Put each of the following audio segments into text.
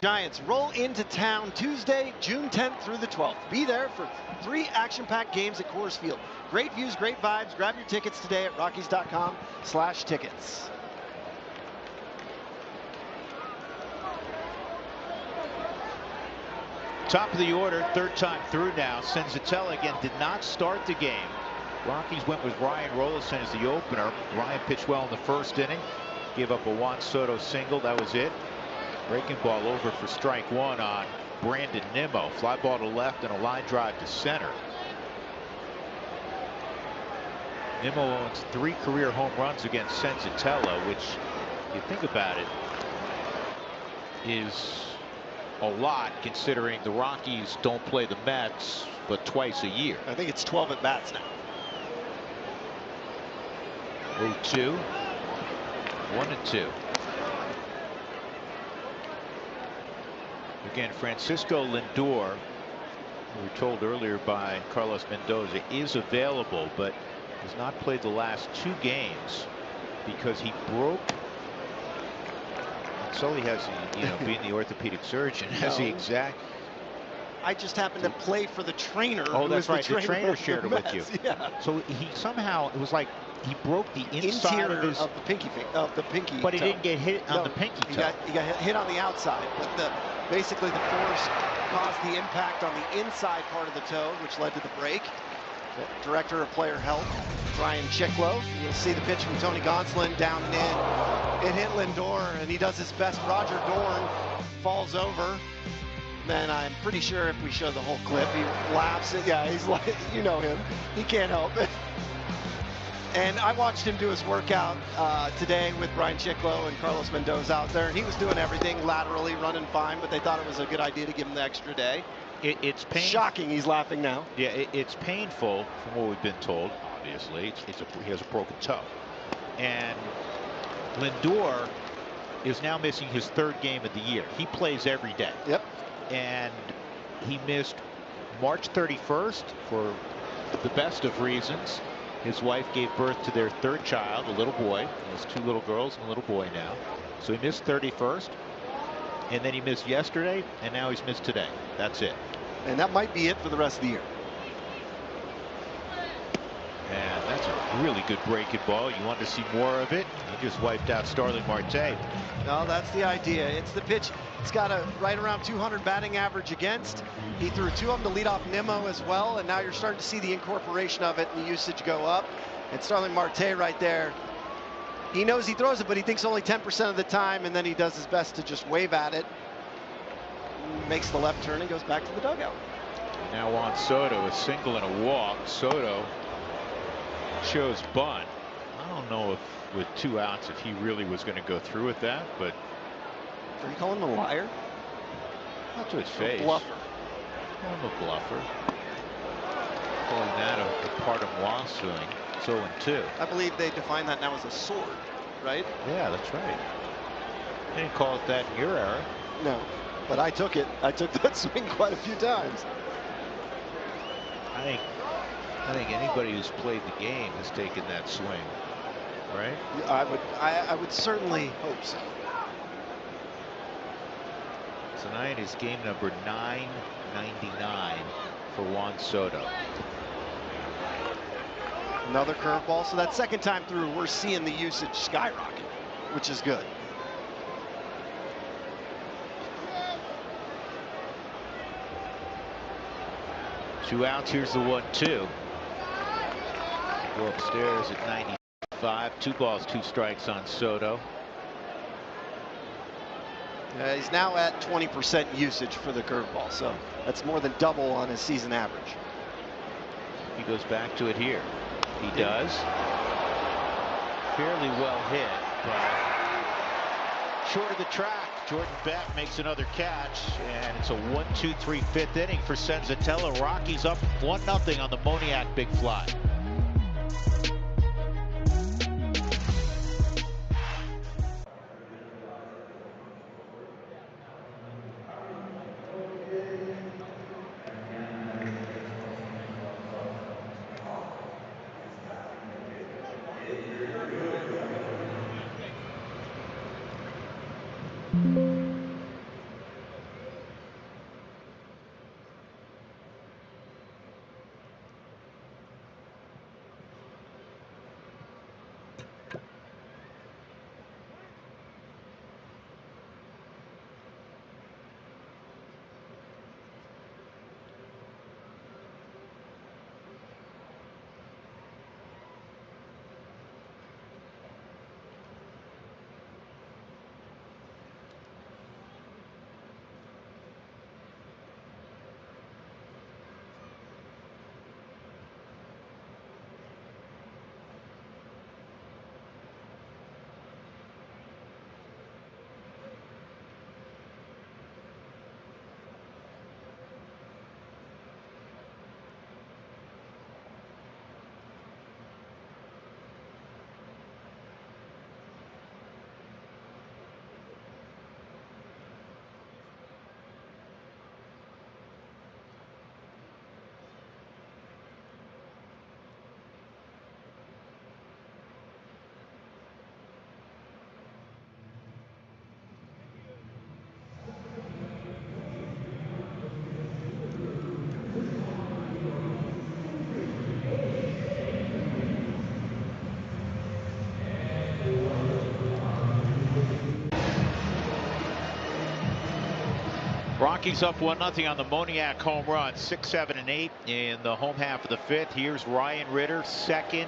Giants roll into town Tuesday, June 10th through the 12th. Be there for 3 action-packed games at Coors Field. Great views, great vibes. Grab your tickets today at Rockies.com/tickets. Top of the order, third time through now. Senzatella again did not start the game. Rockies went with Ryan Rolison as the opener. Ryan pitched well in the first inning. Gave up a Juan Soto single. That was it. Breaking ball over for strike one on Brandon Nimmo. Fly ball to left and a line drive to center. Nimmo owns 3 career home runs against Senzatella, which, if you think about it, is a lot considering the Rockies don't play the Mets but twice a year. I think it's 12 at bats now. 0-2. 1-2. Again, Francisco Lindor, we were told earlier by Carlos Mendoza, is available, but has not played the last 2 games because he broke. Sully has, being the orthopedic surgeon, has the exact. I just happened to play for the trainer. Oh, that's right. The trainer shared it with you. Yeah. So he somehow, it was like he broke the inside of his the pinky but he toe. didn't get hit on the pinky toe. He got hit on the outside, but basically the force caused the impact on the inside part of the toe, which led to the break. The director of player health, Brian Chiclo. You'll see the pitch from Tony Gonsolin down and in. It hit Lindor, and he does his best. Roger Dorn falls over. Then I'm pretty sure if we show the whole clip, he laughs. Yeah, he's like, you know him. He can't help it. And I watched him do his workout today with Brian Chiclo and Carlos Mendoza out there, and he was doing everything laterally, running fine, but they thought it was a good idea to give him the extra day. It's painful. Shocking, he's laughing now. Yeah, it's painful from what we've been told, obviously. He has a broken toe. And Lindor is now missing his 3rd game of the year. He plays every day. Yep. And he missed March 31st for the best of reasons. His wife gave birth to their 3rd child, a little boy. He has 2 little girls and a little boy now. So he missed 31st. And then he missed yesterday, and now he's missed today. That's it. And that might be it for the rest of the year. And that's a really good breaking ball. You want to see more of it? He just wiped out Starling Marte. No, that's the idea. It's the pitch. It's got a right around 200 batting average against. He threw 2 of them to lead off Nimmo as well, and now you're starting to see the incorporation of it and the usage go up. And Starling Marte right there, he knows he throws it, but he thinks only 10% of the time, and then he does his best to just wave at it. Makes the left turn and goes back to the dugout. And now Juan Soto, a single and a walk. Soto shows bunt. I don't know if with 2 outs if he really was going to go through with that, but. Are you calling him a liar? Not to his face. A bluffer. Call him a bluffer. Calling that a part of moi swing. 0-2. I believe they define that now as a sword, right? Yeah, that's right. They didn't call it that in your era. No, but I took it. I took that swing quite a few times. I think anybody who's played the game has taken that swing, right? I would certainly hope so. Tonight is game number 999 for Juan Soto. Another curveball. So that 2nd time through, we're seeing the usage skyrocket, which is good. Two outs. Here's the 1-2. Go upstairs at 95. 2 balls, 2 strikes on Soto. He's now at 20% usage for the curveball, so that's more than double on his season average. He goes back to it here. He does. Fairly well hit, but short of the track. Jordan Beck makes another catch, and it's a 1-2-3 5th inning for Senzatella. Rockies up 1-0 on the Moniak big fly. Rockies up 1-0 on the Moniak home run, 6, 7, and 8 in the home half of the fifth. Here's Ryan Ritter, second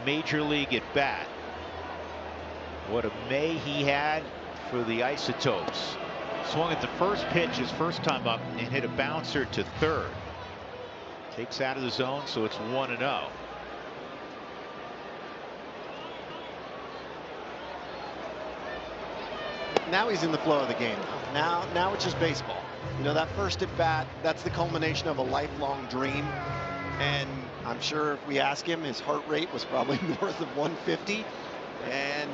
major league at bat. What a May he had for the Isotopes. Swung at the first pitch his first time up and hit a bouncer to third. Takes out of the zone, so it's 1-0. Now he's in the flow of the game. Now it's just baseball. You know, that first at bat, that's the culmination of a lifelong dream. And I'm sure if we ask him, his heart rate was probably north of 150. And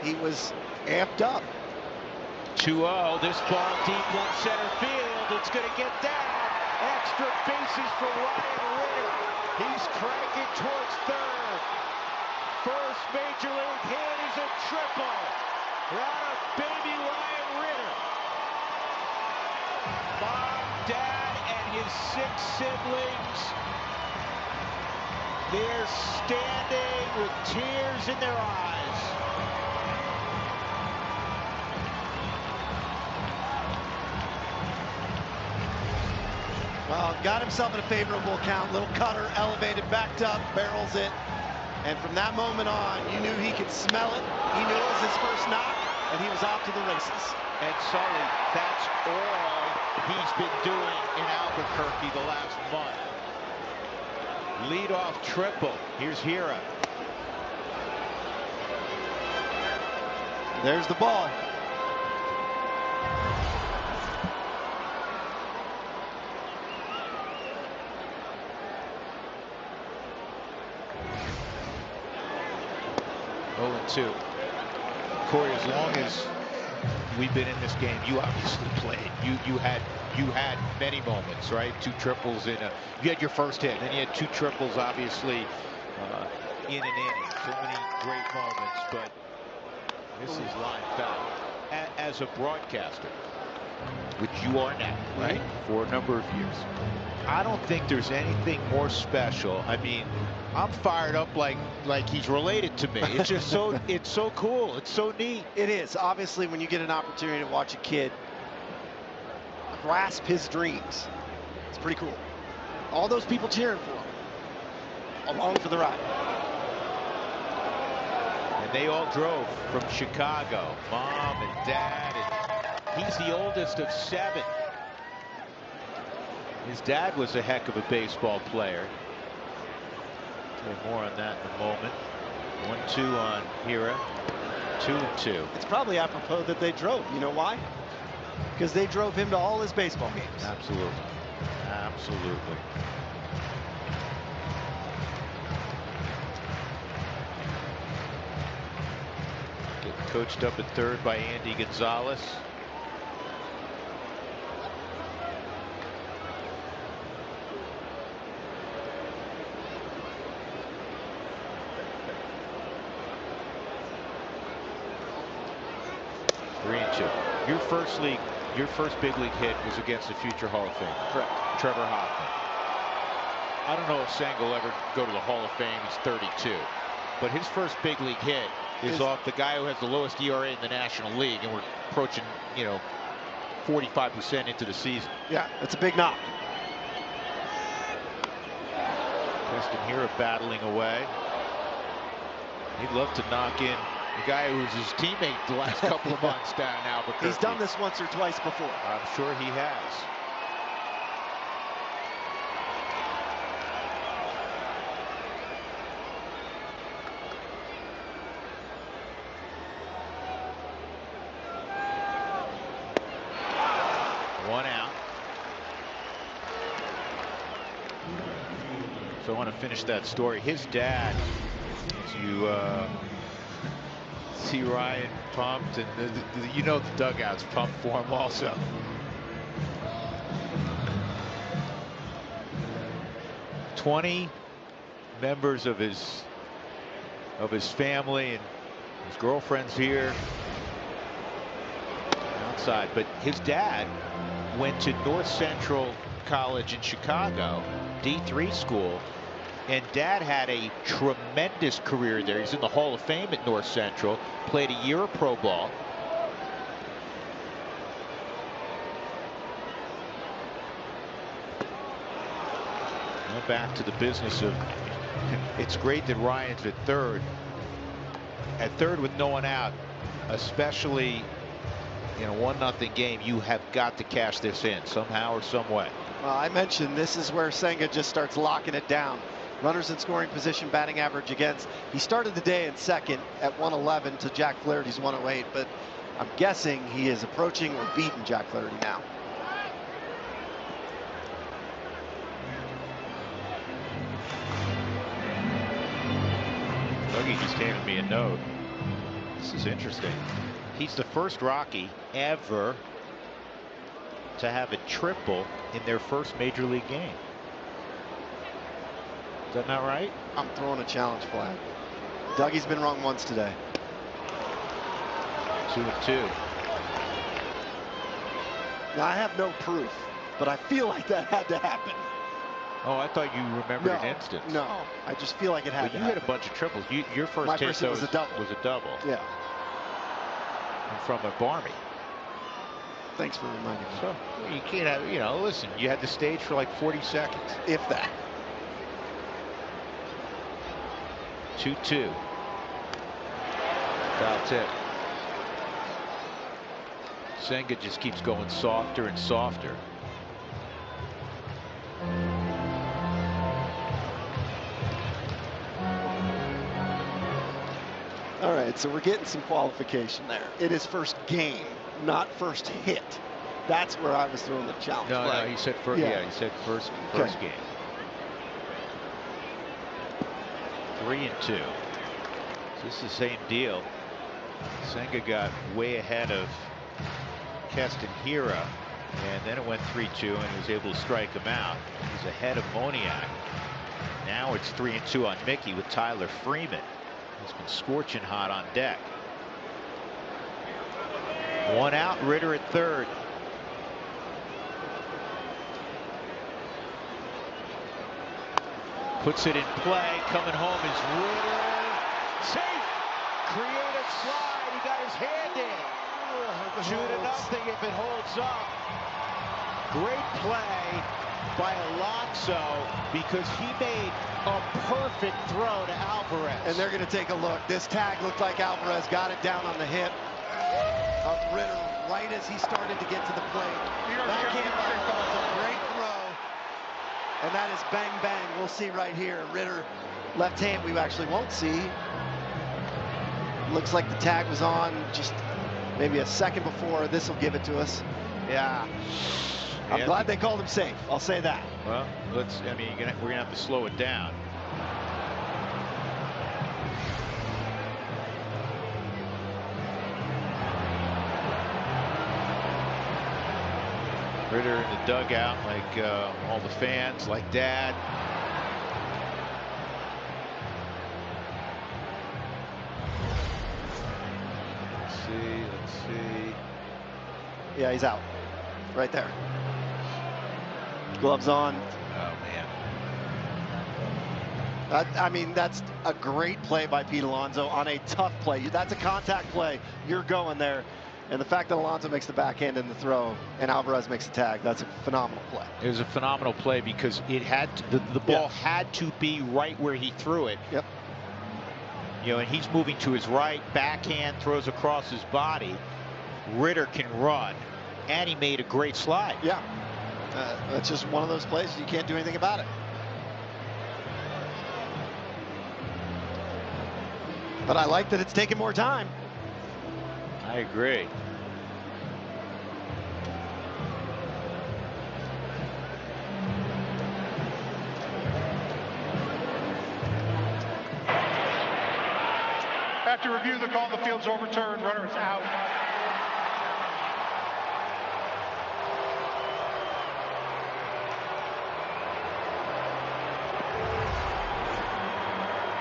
he was amped up. 2-0. This ball deep left center field. It's going to get down. Extra bases for Ryan Ritter. He's cranking towards third. First major league hit is a triple. Out of baby Ryan Ritter. Mom, Dad, and his 6 siblings. They're standing with tears in their eyes. Well, got himself in a favorable count. Little cutter, elevated, backed up, barrels it. And from that moment on, you knew he could smell it. He knew it was his first knock, and he was off to the races. And Sully, that's all he's been doing in Albuquerque the last month. Leadoff triple. Here's Hira. There's the ball. Two. Corey, as long as we've been in this game, you obviously played. You had many moments, right? 2 triples in a. You had your first hit, then you had 2 triples, obviously, in an inning. So many great moments, but this is live out. As a broadcaster, which you are now, right? For a number of years, I don't think there's anything more special. I mean, I'm fired up like he's related to me. It's just so it's so cool. It's so neat. It is. Obviously, when you get an opportunity to watch a kid grasp his dreams, it's pretty cool. All those people cheering for him, along for the ride. And they all drove from Chicago, Mom and Dad, and he's the oldest of 7. His dad was a heck of a baseball player. More on that in a moment. 1-2 on Hira. 2-2. It's probably apropos that they drove. You know why? Because they drove him to all his baseball games. Absolutely. Absolutely. Getting coached up at third by Andy Gonzalez. Your first big league hit was against the future Hall of Fame. Correct. Trevor Hoffman. I don't know if Sang will ever go to the Hall of Fame. He's 32. But his first big league hit is off the guy who has the lowest ERA in the National League, and we're approaching, 45% into the season. Yeah, that's a big knock. Preston Hira battling away. He'd love to knock in the guy who was his teammate the last couple of months down in Albuquerque. He's done this once or twice before. I'm sure he has. One out. So I want to finish that story. His dad, as you see Ryan pumped, and the dugout's pumped for him also. "20 members of his family and his girlfriend's here outside, but his dad went to North Central College in Chicago, D3 school, and Dad had a tremendous career there. He's in the Hall of Fame at North Central, played a year of pro ball. We're back to the business of, it's great that Ryan's at third. At third with no one out, especially in a 1-0 game, you have got to cash this in somehow or some way. Well, I mentioned this is where Senga just starts locking it down. Runners in scoring position, batting average against. He started the day in second at 111 to Jack Flaherty's 108, but I'm guessing he is approaching or beating Jack Flaherty now. Dougie just handed me a note. This is interesting. He's the first Rocky ever to have a triple in their first major league game. Is that not right? I'm throwing a challenge flag. Dougie's been wrong once today. 2-2. Now, I have no proof, but I feel like that had to happen. Oh, I thought you remembered an instance. No, I just feel like it had to happen. You had a bunch of triples. Your first hit was a double. Was a double. Yeah. And from a Barmy. Thanks for reminding me. So you can't have, you know, listen, you had the stage for like 40 seconds. If that. 2-2. Foul tip. Senga just keeps going softer and softer. All right, so we're getting some qualification there. It is first game, not first hit. That's where I was throwing the challenge flag. No, he said first. Yeah, he said first game. 3-2. So this is the same deal. Senga got way ahead of Keston Hira, and then it went 3-2, and he was able to strike him out. He's ahead of Moniak. Now it's 3-2 on Mickey with Tyler Freeman. He's been scorching hot on deck. 1 out, Ritter at third. Puts it in play. Coming home is Ritter. Safe. Creative slide. He got his hand in. 2-0 if it holds up. Great play by Alonso because he made a perfect throw to Alvarez. And they're going to take a look. This tag looked like Alvarez got it down on the hip of Ritter right as he started to get to the plate. That came by a great throw. And that is bang, bang. We'll see right here. Ritter, left hand, we actually won't see. Looks like the tag was on just maybe a second before. This will give it to us. Yeah. I'm glad they called him safe. I'll say that. Well, I mean, we're going to have to slow it down. Ritter in the dugout like all the fans, like Dad. Let's see. Yeah, he's out. Right there. Gloves on. Oh, man. I mean, that's a great play by Pete Alonso on a tough play. That's a contact play. You're going there. And the fact that Alonso makes the backhand in the throw and Alvarez makes the tag, that's a phenomenal play. It was a phenomenal play because it had to, the ball had to be right where he threw it. Yep. You know, and he's moving to his right, backhand throws across his body. Ritter can run, and he made a great slide. Yeah. That's just one of those plays. You can't do anything about it. But I like that it's taking more time. I agree. After review, the call, the field's overturned. Runner is out.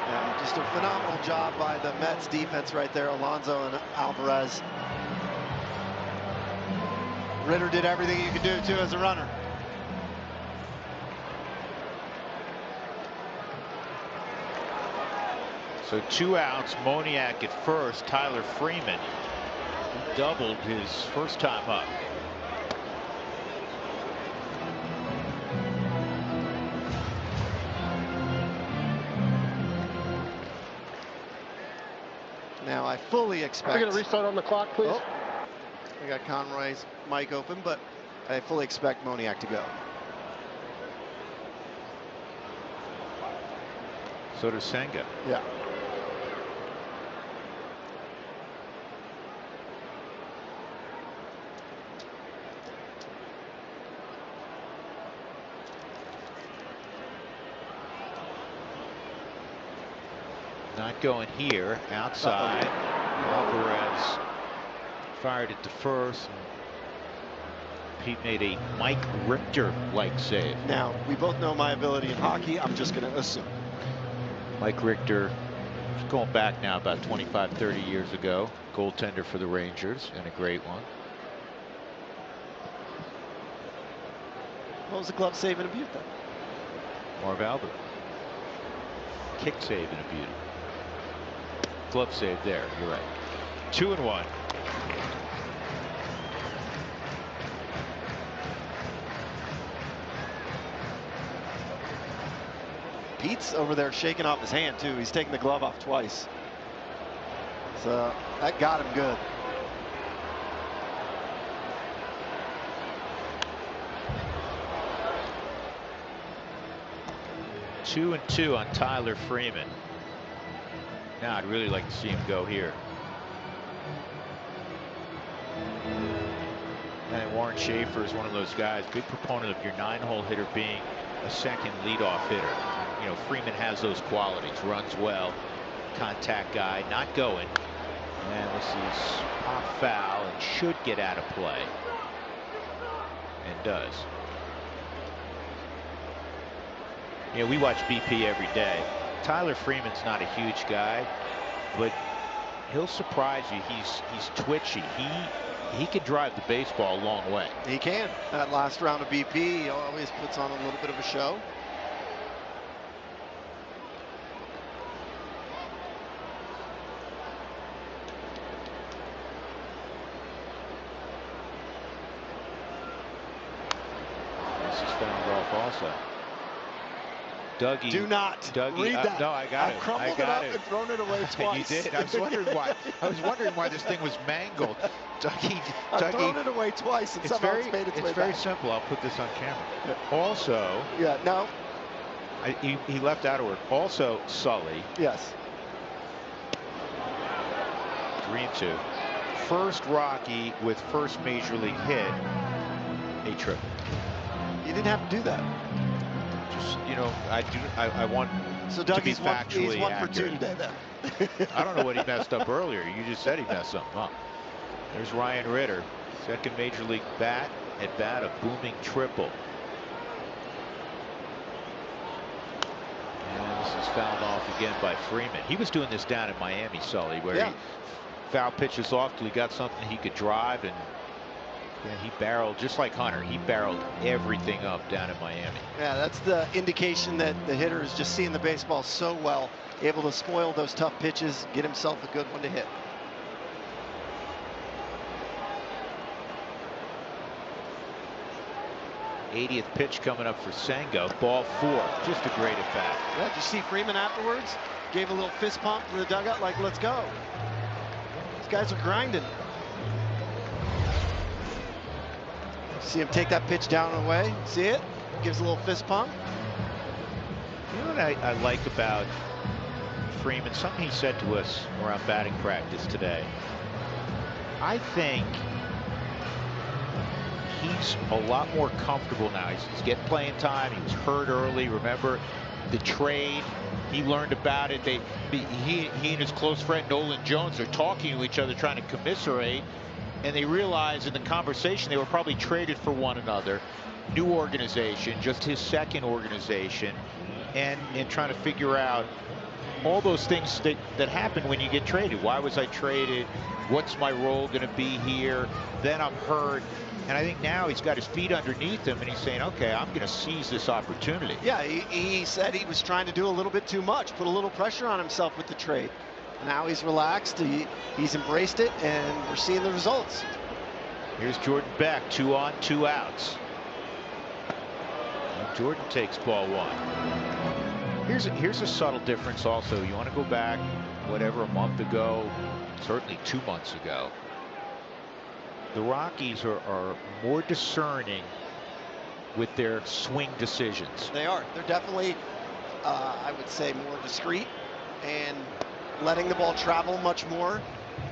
Yeah, just a phenomenal job by the Mets defense right there, Alonso and Alvarez. Ritter did everything you could do too as a runner. So 2 outs, Moniak at first, Tyler Freeman doubled his first time up. fully expect. We're going to restart on the clock, please. Oh, I got Conroy's mic open, but I fully expect Moniak to go. So does Senga. Yeah. Not going here. Outside. Alvarez fired it to first. Pete made a Mike Richter-like save. Now, we both know my ability in hockey. I'm just going to assume. Mike Richter, going back now about 25, 30 years ago, goaltender for the Rangers, and a great one. What was the glove save in a beaut then? Marv Albert. Kick save in a beauty. Glove save there, you're right. 2-1. Pete's over there shaking off his hand too. He's taking the glove off twice. So that got him good. Two and 2 on Tyler Freeman. Now I'd really like to see him go here. And Warren Schaefer is one of those guys, big proponent of your 9-hole hitter being a second leadoff hitter. You know, Freeman has those qualities, runs well, contact guy, not going. And this is pop foul and should get out of play. And does. You know, we watch BP every day. Tyler Freeman's not a huge guy, but he'll surprise you. He's twitchy. He can drive the baseball a long way. He can. That last round of BP, he always puts on a little bit of a show. This is fouled off also. Dougie. Do not Dougie, read that. No, I got it. I've crumbled it up and thrown it away twice. You did. I was wondering why this thing was mangled. I've thrown it away twice and somehow it's made its way back. It's very simple. I'll put this on camera. Yeah. Also. Yeah. No. He left out a word. Also, Sully. Yes. 3-2. First Rocky with first major league hit. A triple. You didn't have to do that. Just, you know, I want so to be he's factually one accurate. For 2 today then. I don't know what he messed up earlier. You just said he messed something up. There's Ryan Ritter, second major league at bat, a booming triple. And this is fouled off again by Freeman. He was doing this down in Miami, Sully, where he foul pitches off till he got something he could drive, and yeah, he barreled just like Hunter. He barreled everything up down in Miami. Yeah, that's the indication that the hitter is just seeing the baseball so well, able to spoil those tough pitches, get himself a good one to hit. '80th pitch coming up for Senga. Ball 4. Just a great at bat. Yeah, did you see Freeman afterwards? Gave a little fist pump for the dugout, like, let's go. These guys are grinding. See him take that pitch down and away. See it? Gives a little fist pump. You know what I like about Freeman? Something he said to us around batting practice today. I think he's a lot more comfortable now. He's getting playing time. He was hurt early. Remember the trade? He learned about it. He and his close friend Nolan Jones are talking to each other, trying to commiserate. And they realized in the conversation they were probably traded for one another. New organization, just his second organization, and trying to figure out all those things that happen when you get traded. Why was I traded? What's my role going to be here? Then I'm hurt. And I think now he's got his feet underneath him and he's saying, okay, I'm going to seize this opportunity. Yeah, he said he was trying to do a little bit too much, put a little pressure on himself with the trade. Now he's relaxed, he's embraced it, and we're seeing the results. Here's Jordan Beck, 2 on, 2 outs. And Jordan takes ball 1. Here's a subtle difference also. You want to go back, whatever, a month ago, certainly 2 months ago. The Rockies are more discerning with their swing decisions. They are. They're definitely, I would say, more discreet and letting the ball travel much more.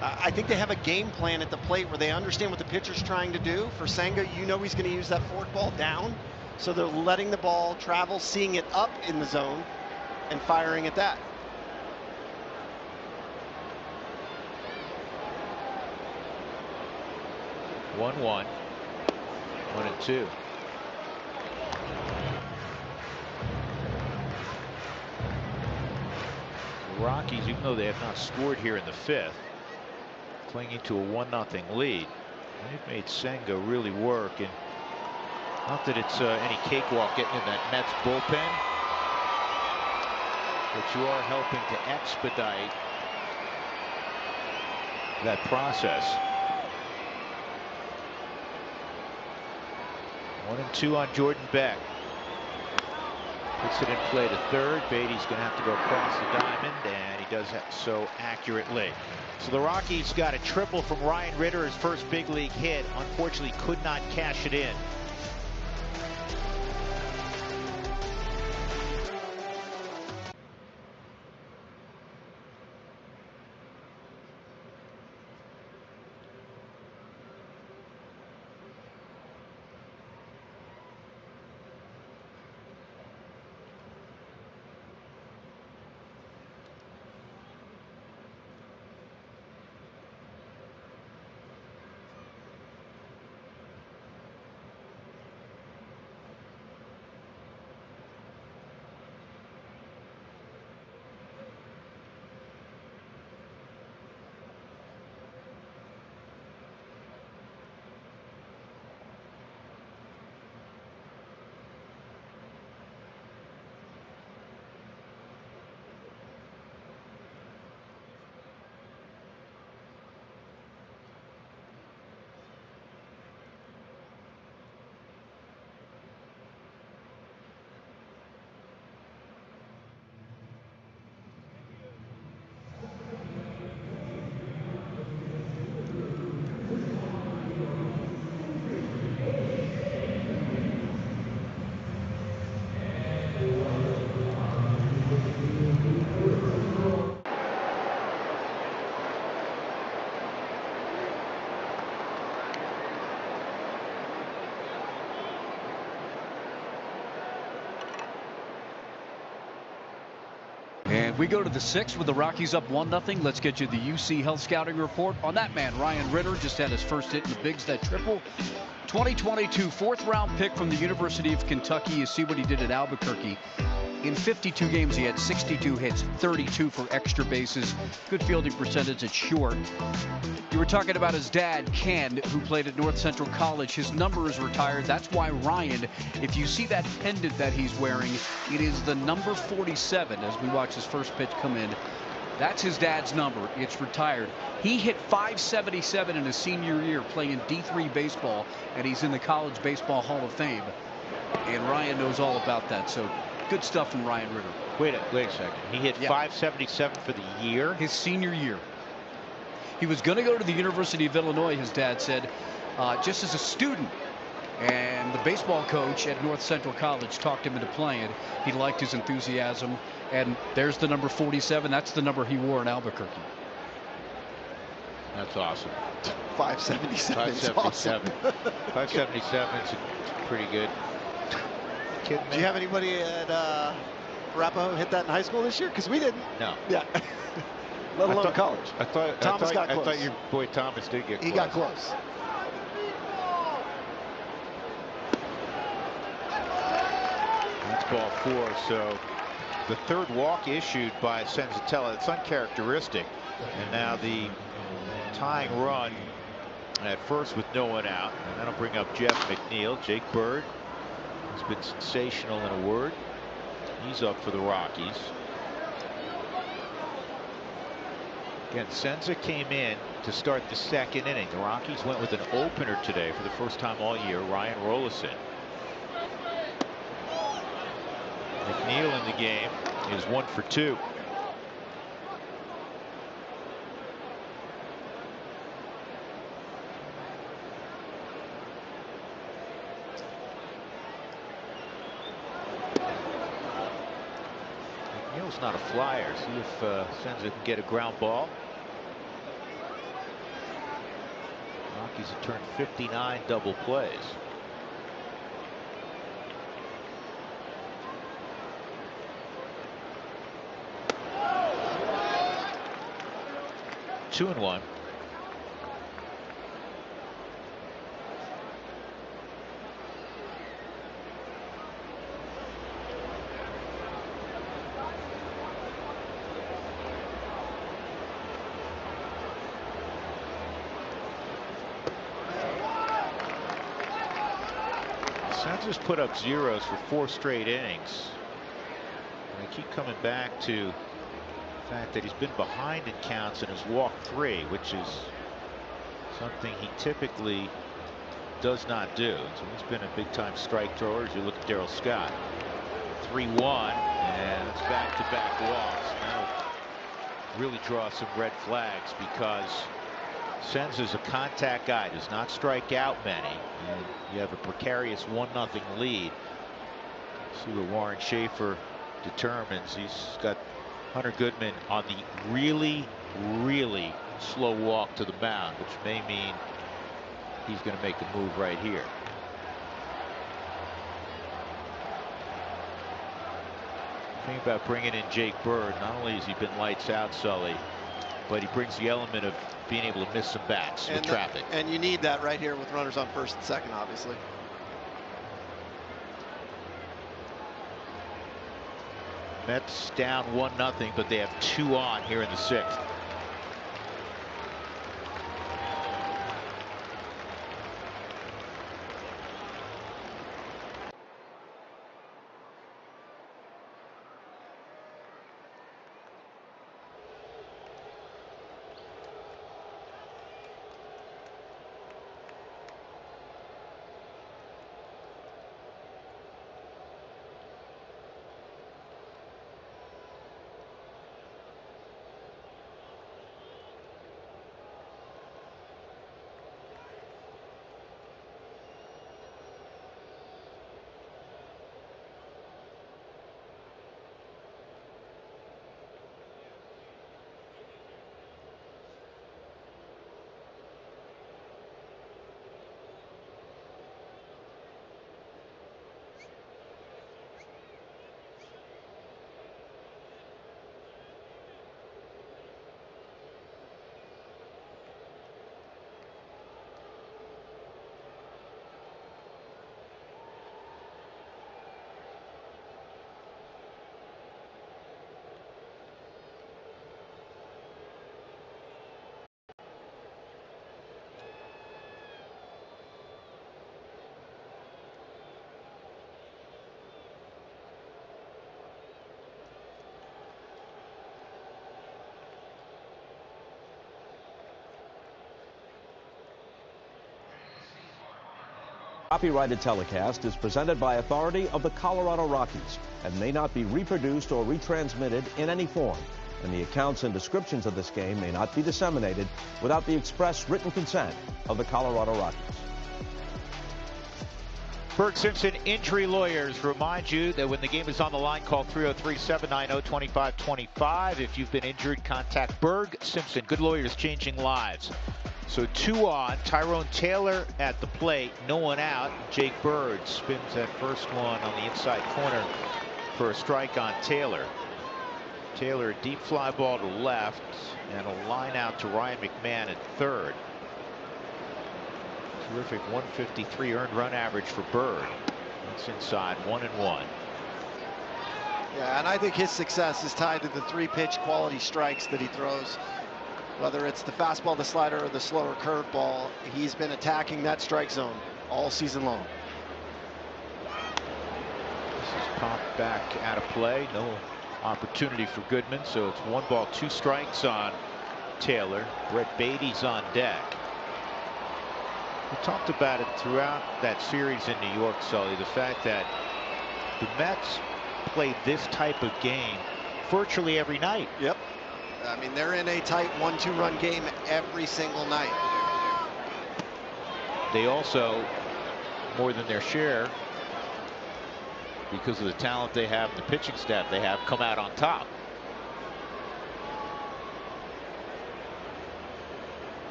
I think they have a game plan at the plate where they understand what the pitcher's trying to do. For Senga, you know he's going to use that fork ball down. So they're letting the ball travel, seeing it up in the zone, and firing at that. One, 1 and 2. The Rockies, even though they have not scored here in the 5th, clinging to a 1-0 lead. They've made Senga really work, and not that it's any cakewalk getting in that Mets bullpen, but you are helping to expedite that process. 1 and 2 on Jordan Beck. Puts it in play to third. Beatty's going to have to go across the diamond, and he does that so accurately. So the Rockies got a triple from Ryan Ritter, his first big league hit. Unfortunately, could not cash it in. And we go to the 6th with the Rockies up 1-0. Let's get you the UC Health Scouting Report on that man. Ryan Ritter just had his first hit in the bigs, that triple. 2022 4th-round pick from the University of Kentucky. You see what he did at Albuquerque. In 52 games, he had 62 hits, 32 for extra bases. Good fielding percentage at short. You were talking about his dad, Ken, who played at North Central College. His number is retired. That's why Ryan, if you see that pendant that he's wearing, it is the number 47 as we watch his first pitch come in. That's his dad's number. It's retired. He hit .577 in his senior year playing D3 baseball, and he's in the College Baseball Hall of Fame. And Ryan knows all about that. So good stuff from Ryan Ritter. Wait a second. He hit .577 for the year? His senior year. He was going to go to the University of Illinois, his dad said, just as a student. And the baseball coach at North Central College talked him into playing. He liked his enthusiasm. And there's the number 47. That's the number he wore in Albuquerque. That's awesome. 577. 577. 577 is pretty good. Do you have anybody at Arapahoe hit that in high school this year? Because we didn't. No. Yeah. Let alone college. I thought your boy Thomas did get close. He got close. That's ball 4. So the third walk issued by Senzatella. It's uncharacteristic. And now the tying run at first with no one out. And that'll bring up Jeff McNeil. Jake Bird has been sensational in a word. He's up for the Rockies. Again, Senza came in to start the second inning. The Rockies went with an opener today for the first time all year, Ryan Rollison. McNeil in the game, is 1 for 2. McNeil's not a flyer. See if Senza can get a ground ball. Rockies have turned 59 double plays. Two and one. Senza's put up zeros for 4 straight innings. And I keep coming back to the fact that he's been behind in counts and has walked 3, which is something he typically does not do. So he's been a big time strike thrower. As you look at Darryl Scott, 3-1, and it's back-to-back walks. That'll really draw some red flags because Senza's a contact guy, does not strike out many, and you have a precarious 1-0 lead. See what Warren Schaefer determines. He's got Hunter Goodman on the really, really slow walk to the mound, which may mean he's going to make a move right here. The thing about bringing in Jake Bird, not only has he been lights out, Sully, but he brings the element of being able to miss some bats with traffic. And you need that right here with runners on first and second, obviously. Mets down 1-0, but they have 2 on here in the 6th. Copyrighted telecast is presented by authority of the Colorado Rockies and may not be reproduced or retransmitted in any form. And the accounts and descriptions of this game may not be disseminated without the express written consent of the Colorado Rockies. Berg Simpson Injury Lawyers remind you that when the game is on the line, call 303-790-2525. If you've been injured, contact Berg Simpson. Good lawyers changing lives. So 2 on, Tyrone Taylor at the plate, no one out. Jake Bird spins that first one on the inside corner for a strike on Taylor. Taylor, a deep fly ball to left and a line out to Ryan McMahon at third. Terrific 153 earned run average for Bird. That's inside, 1-1. Yeah, and I think his success is tied to the 3-pitch quality strikes that he throws. Whether it's the fastball, the slider, or the slower curveball, he's been attacking that strike zone all season long. This is popped back out of play. No opportunity for Goodman, so it's 1 ball, 2 strikes on Taylor. Brett Beatty's on deck. We talked about it throughout that series in New York, Sully, the fact that the Mets play this type of game virtually every night. Yep. I mean, they're in a tight 1-2 run game every single night. They also, more than their share, because of the talent they have, the pitching staff they have, come out on top.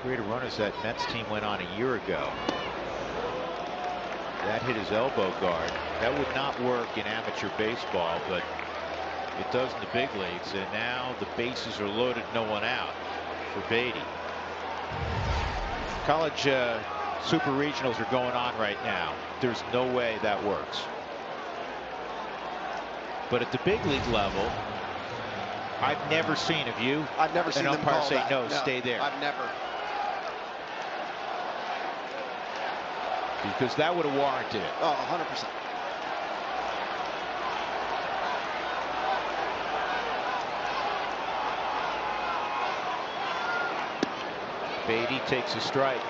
Great a run as that Mets team went on a year ago. That hit his elbow guard. That would not work in amateur baseball, but it does in the big leagues. And now the bases are loaded, no one out for Beatty. College super regionals are going on right now. There's no way that works. But at the big league level, I've never seen, have you? I've never seen an them umpire call say that. no, stay there. I've never. Because that would have warranted it. Oh, 100%. Beatty takes a strike.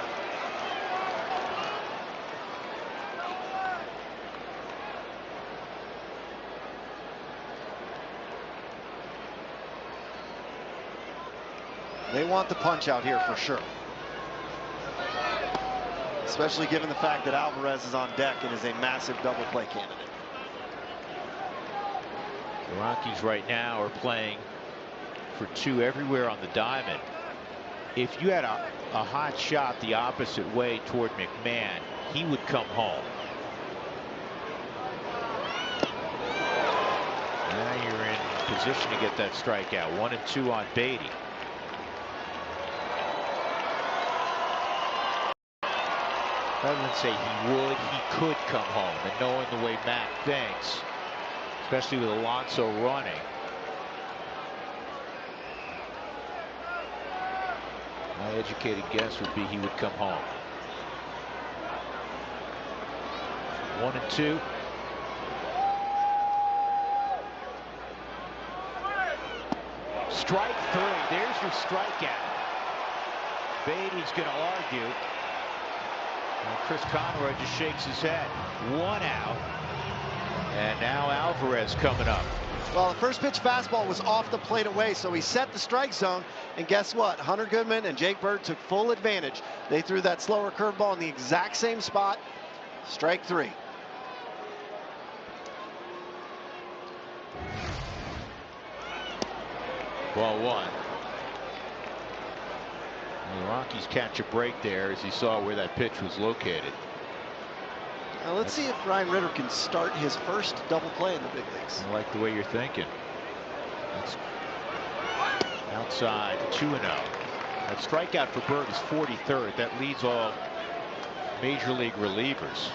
They want the punch out here for sure. Especially given the fact that Alvarez is on deck and is a massive double play candidate. The Rockies right now are playing for 2 everywhere on the diamond. If you had a hot shot the opposite way toward McMahon, he would come home. Now you're in position to get that strikeout. 1 and 2 on Beatty. Rather than say he would, he could come home. And knowing the way Matt thinks, especially with Alonso running, my educated guess would be he would come home. 1 and 2. Strike 3. There's your strikeout. Beatty's going to argue. And Chris Conroy just shakes his head. 1 out. And now Alvarez coming up. Well, the first pitch fastball was off the plate away, so he set the strike zone. And guess what? Hunter Goodman and Jake Bird took full advantage. They threw that slower curveball in the exact same spot. Strike 3. Ball 1. The Rockies catch a break there as he saw where that pitch was located. Now let's see if Ryan Ritter can start his first double play in the big leagues. I like the way you're thinking. That's outside, 2-0. That strikeout for Bird is 43rd. That leads all major league relievers.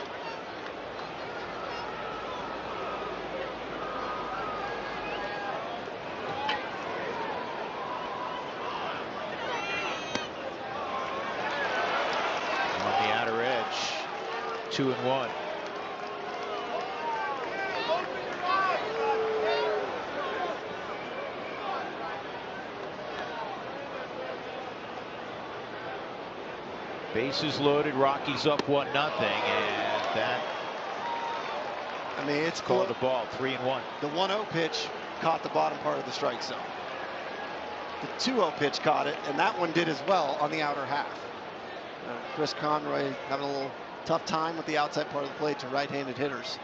On the outer edge, 2-1. Bases loaded, Rockies up 1-0, and that, I mean, it's called a ball. 3-1. The 1-0 pitch caught the bottom part of the strike zone. The 2-0 pitch caught it, and that one did as well on the outer half. Chris Conroy having a little tough time with the outside part of the plate to right-handed hitters.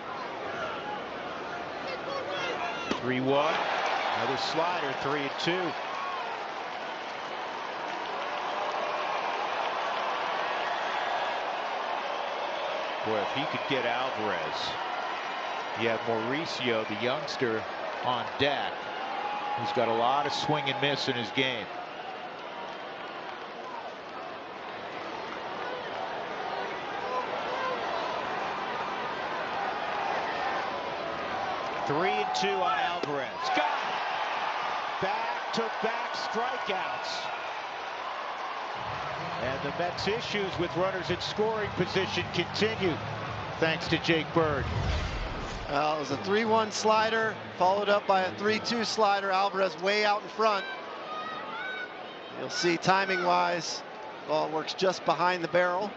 3-1. Another slider. 3-2. Boy, if he could get Alvarez. You have Mauricio, the youngster, on deck, who's got a lot of swing and miss in his game. Three and 2 on Alvarez. Got it. Back-to-back strikeouts. And the Mets' issues with runners in scoring position continue, thanks to Jake Bird. It was a 3-1 slider, followed up by a 3-2 slider. Alvarez way out in front. You'll see timing-wise, ball works just behind the barrel.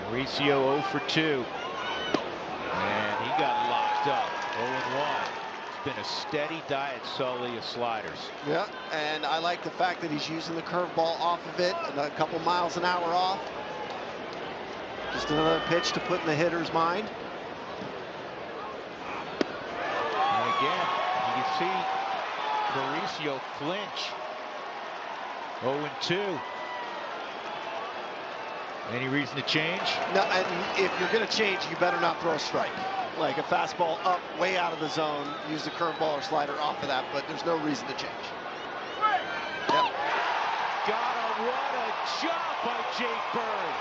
Mauricio 0 for 2. And got locked up. 0-1. It's been a steady diet, Sully, of sliders. Yeah, and I like the fact that he's using the curveball off of it, and a couple miles an hour off. Just another pitch to put in the hitter's mind. And again, you can see Mauricio flinch. 0-2. Any reason to change? No, and if you're going to change, you better not throw a strike. Like a fastball up, way out of the zone, use the curveball or slider off of that, but there's no reason to change. Yep. What a job by Jake Bird.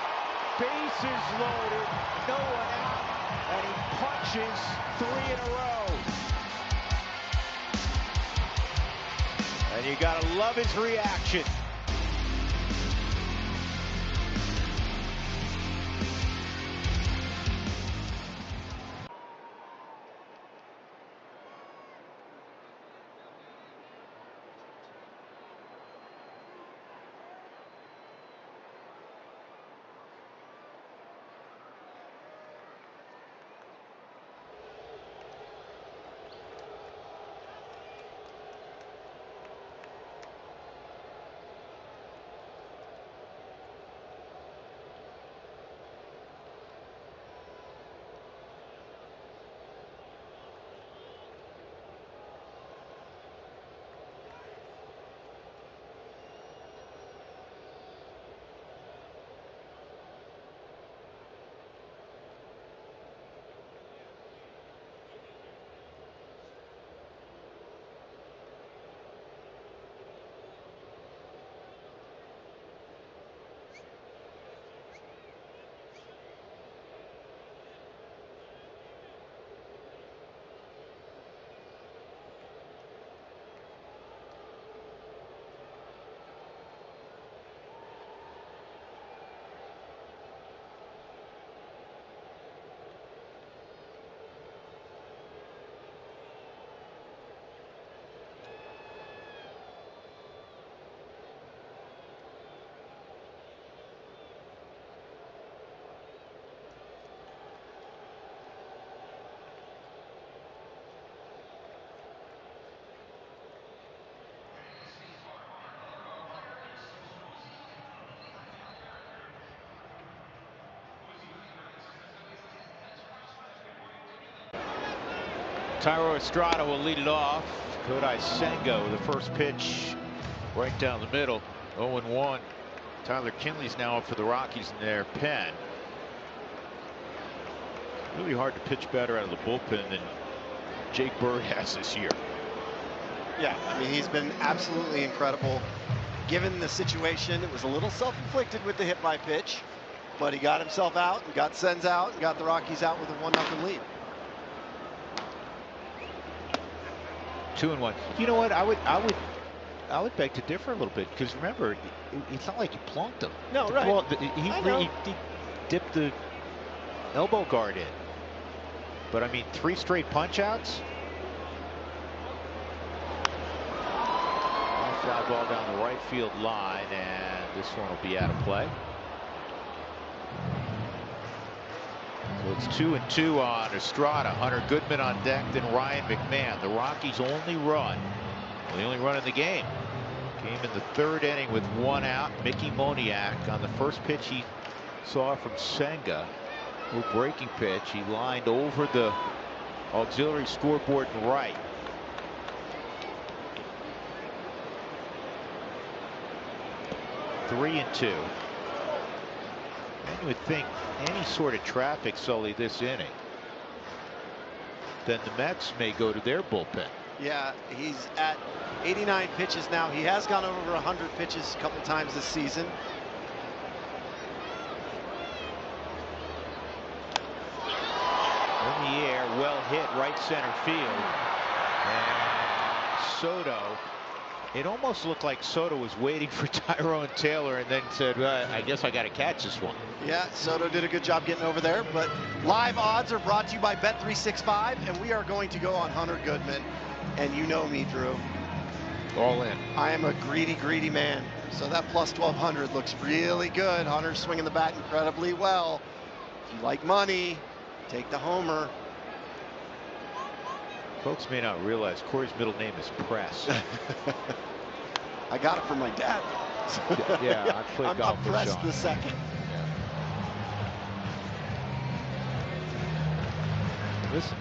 Bases loaded, no one out, and he punches 3 in a row. And you gotta love his reaction. Thairo Estrada will lead it off. Kodai Senga with the first pitch right down the middle. 0-1. Tyler Kinley's now up for the Rockies in their pen. Really hard to pitch better out of the bullpen than Jake Bird has this year. Yeah, I mean, he's been absolutely incredible. Given the situation, it was a little self-inflicted with the hit by pitch, but he got himself out and got Sens out and got the Rockies out with a 1-0 lead. 2-1. You know what? I would beg to differ a little bit, because remember, it's not like he plunked him. No, right. Well, he dipped the elbow guard in. But I mean, 3 straight punch outs. Fly ball down the right field line, and this one will be out of play. So it's 2-2 on Estrada. Hunter Goodman on deck, then Ryan McMahon. The Rockies' only run, the only run in the game, came in the 3rd inning with 1 out. Mickey Moniak on the first pitch he saw from Senga. Little breaking pitch. He lined over the auxiliary scoreboard and right. Three and 2. And you would think any sort of traffic, Sully, this inning, then the Mets may go to their bullpen. Yeah, he's at 89 pitches now. He has gone over 100 pitches a couple times this season. In the air, well hit, right center field. And Soto, it almost looked like Soto was waiting for Tyrone Taylor and then said, well, I guess I got to catch this one. Yeah, Soto did a good job getting over there, but live odds are brought to you by Bet365, and we are going to go on Hunter Goodman. And you know me, Drew. All in. I am a greedy man. So that plus 1,200 looks really good. Hunter's swinging the bat incredibly well. If you like money, take the homer. Folks may not realize Corey's middle name is Press. I got it from my dad. Yeah, I played golf I'm with Press Sean. the second. Listen,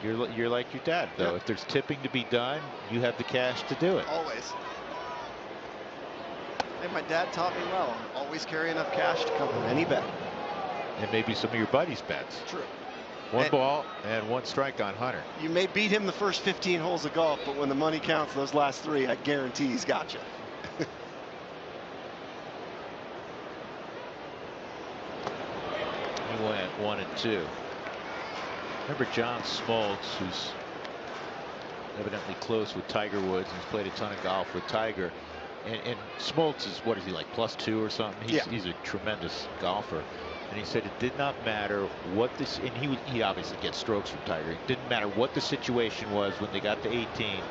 you're like your dad, though. Yeah. If there's tipping to be done, you have the cash to do it. Always. And my dad taught me well. Always carry enough cash to cover any bet. And maybe some of your buddies' bets. True. One ball and one strike on Hunter. You may beat him the first 15 holes of golf, but when the money counts, those last 3, I guarantee he's got you. He went 1 and 2. Remember John Smoltz, who's evidently close with Tiger Woods and has played a ton of golf with Tiger. And Smoltz is, what is he, like +2 or something? He's a tremendous golfer. And he said it did not matter what this, and he obviously gets strokes from Tiger. It didn't matter what the situation was when they got to 18.